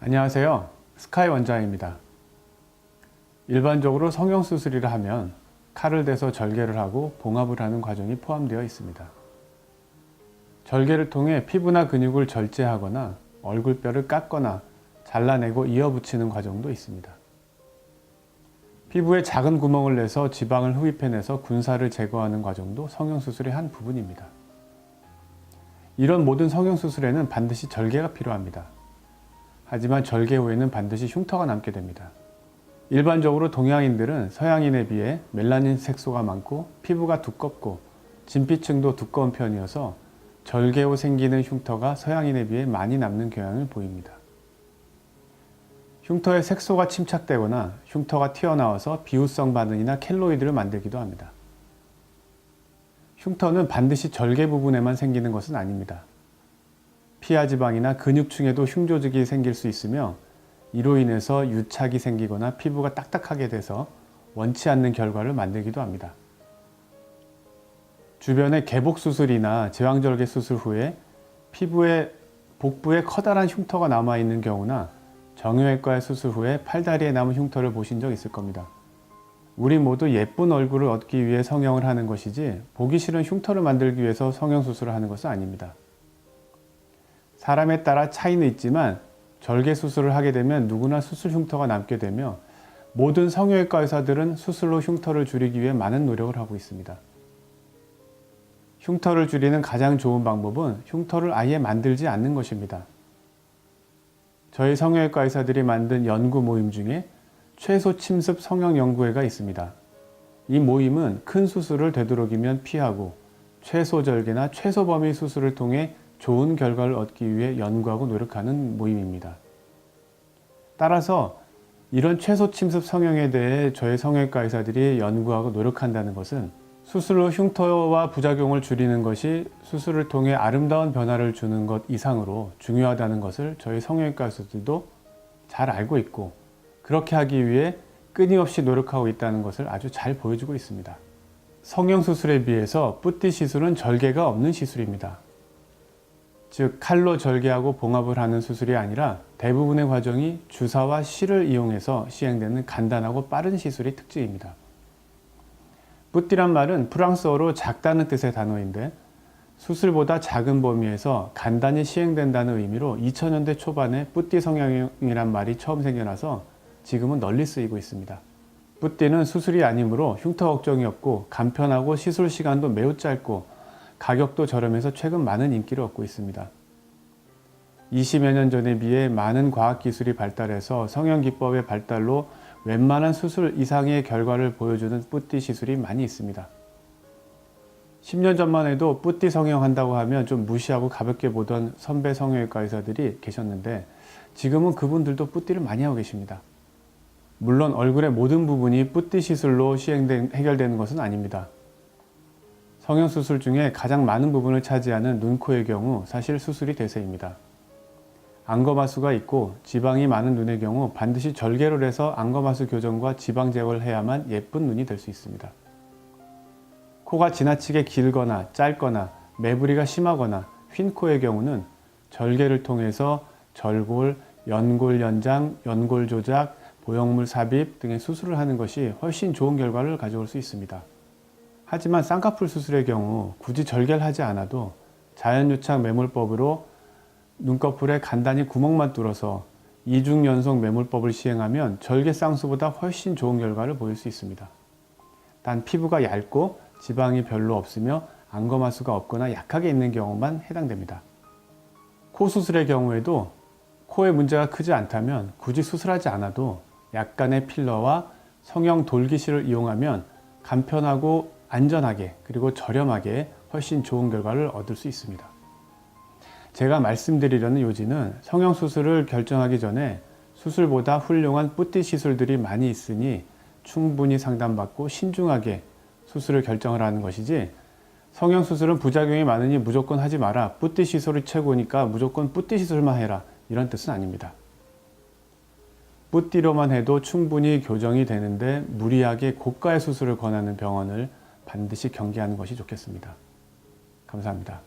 안녕하세요. 스카이 원장입니다. 일반적으로 성형수술이라 하면 칼을 대서 절개를 하고 봉합을 하는 과정이 포함되어 있습니다. 절개를 통해 피부나 근육을 절제하거나 얼굴뼈를 깎거나 잘라내고 이어붙이는 과정도 있습니다. 피부에 작은 구멍을 내서 지방을 흡입해내서 군살을 제거하는 과정도 성형수술의 한 부분입니다. 이런 모든 성형수술에는 반드시 절개가 필요합니다. 하지만 절개 후에는 반드시 흉터가 남게 됩니다. 일반적으로 동양인들은 서양인에 비해 멜라닌 색소가 많고 피부가 두껍고 진피층도 두꺼운 편이어서 절개 후 생기는 흉터가 서양인에 비해 많이 남는 경향을 보입니다. 흉터에 색소가 침착되거나 흉터가 튀어나와서 비후성 반응이나 켈로이드를 만들기도 합니다. 흉터는 반드시 절개 부분에만 생기는 것은 아닙니다. 피하 지방이나 근육층에도 흉조직이 생길 수 있으며 이로 인해서 유착이 생기거나 피부가 딱딱하게 돼서 원치 않는 결과를 만들기도 합니다. 주변에 개복 수술이나 제왕절개 수술 후에 피부에 복부에 커다란 흉터가 남아있는 경우나 정형외과 수술 후에 팔다리에 남은 흉터를 보신 적 있을 겁니다. 우리 모두 예쁜 얼굴을 얻기 위해 성형을 하는 것이지 보기 싫은 흉터를 만들기 위해서 성형수술을 하는 것은 아닙니다. 사람에 따라 차이는 있지만 절개 수술을 하게 되면 누구나 수술 흉터가 남게 되며 모든 성형외과 의사들은 수술로 흉터를 줄이기 위해 많은 노력을 하고 있습니다. 흉터를 줄이는 가장 좋은 방법은 흉터를 아예 만들지 않는 것입니다. 저희 성형외과 의사들이 만든 연구 모임 중에 최소 침습 성형연구회가 있습니다. 이 모임은 큰 수술을 되도록이면 피하고 최소 절개나 최소 범위 수술을 통해 좋은 결과를 얻기 위해 연구하고 노력하는 모임입니다. 따라서 이런 최소 침습 성형에 대해 저희 성형외과 의사들이 연구하고 노력한다는 것은 수술로 흉터와 부작용을 줄이는 것이 수술을 통해 아름다운 변화를 주는 것 이상으로 중요하다는 것을 저희 성형외과 의사들도 잘 알고 있고 그렇게 하기 위해 끊임없이 노력하고 있다는 것을 아주 잘 보여주고 있습니다. 성형수술에 비해서 뿌띠 시술은 절개가 없는 시술입니다. 즉 칼로 절개하고 봉합을 하는 수술이 아니라 대부분의 과정이 주사와 실을 이용해서 시행되는 간단하고 빠른 시술이 특징입니다. 뿌띠란 말은 프랑스어로 작다는 뜻의 단어인데 수술보다 작은 범위에서 간단히 시행된다는 의미로 2000년대 초반에 뿌띠 성형이란 말이 처음 생겨나서 지금은 널리 쓰이고 있습니다. 뿌띠는 수술이 아니므로 흉터 걱정이 없고 간편하고 시술 시간도 매우 짧고 가격도 저렴해서 최근 많은 인기를 얻고 있습니다. 20여 년 전에 비해 많은 과학기술이 발달해서 성형기법의 발달로 웬만한 수술 이상의 결과를 보여주는 뿌띠 시술이 많이 있습니다. 10년 전만 해도 뿌띠 성형한다고 하면 좀 무시하고 가볍게 보던 선배 성형외과 의사들이 계셨는데 지금은 그분들도 뿌띠를 많이 하고 계십니다. 물론 얼굴의 모든 부분이 뿌띠 시술로 해결되는 것은 아닙니다. 성형수술 중에 가장 많은 부분을 차지하는 눈, 코의 경우 사실 수술이 대세입니다. 안검하수가 있고 지방이 많은 눈의 경우 반드시 절개를 해서 안검하수 교정과 지방 제거를 해야만 예쁜 눈이 될 수 있습니다. 코가 지나치게 길거나 짧거나 매부리가 심하거나 휜 코의 경우는 절개를 통해서 절골, 연골 연장, 연골 조작, 보형물 삽입 등의 수술을 하는 것이 훨씬 좋은 결과를 가져올 수 있습니다. 하지만 쌍꺼풀 수술의 경우 굳이 절개를 하지 않아도 자연유착 매몰법으로 눈꺼풀에 간단히 구멍만 뚫어서 이중연속 매몰법을 시행하면 절개 쌍수보다 훨씬 좋은 결과를 보일 수 있습니다. 단 피부가 얇고 지방이 별로 없으며 안검하수가 없거나 약하게 있는 경우만 해당됩니다. 코 수술의 경우에도 코에 문제가 크지 않다면 굳이 수술하지 않아도 약간의 필러와 성형 돌기실을 이용하면 간편하고 안전하게 그리고 저렴하게 훨씬 좋은 결과를 얻을 수 있습니다. 제가 말씀드리려는 요지는 성형수술을 결정하기 전에 수술보다 훌륭한 뿌띠 시술들이 많이 있으니 충분히 상담받고 신중하게 수술을 결정을 하는 것이지 성형수술은 부작용이 많으니 무조건 하지 마라, 뿌띠 시술이 최고니까 무조건 뿌띠 시술만 해라 이런 뜻은 아닙니다. 뿌띠로만 해도 충분히 교정이 되는데 무리하게 고가의 수술을 권하는 병원을 반드시 경계하는 것이 좋겠습니다. 감사합니다.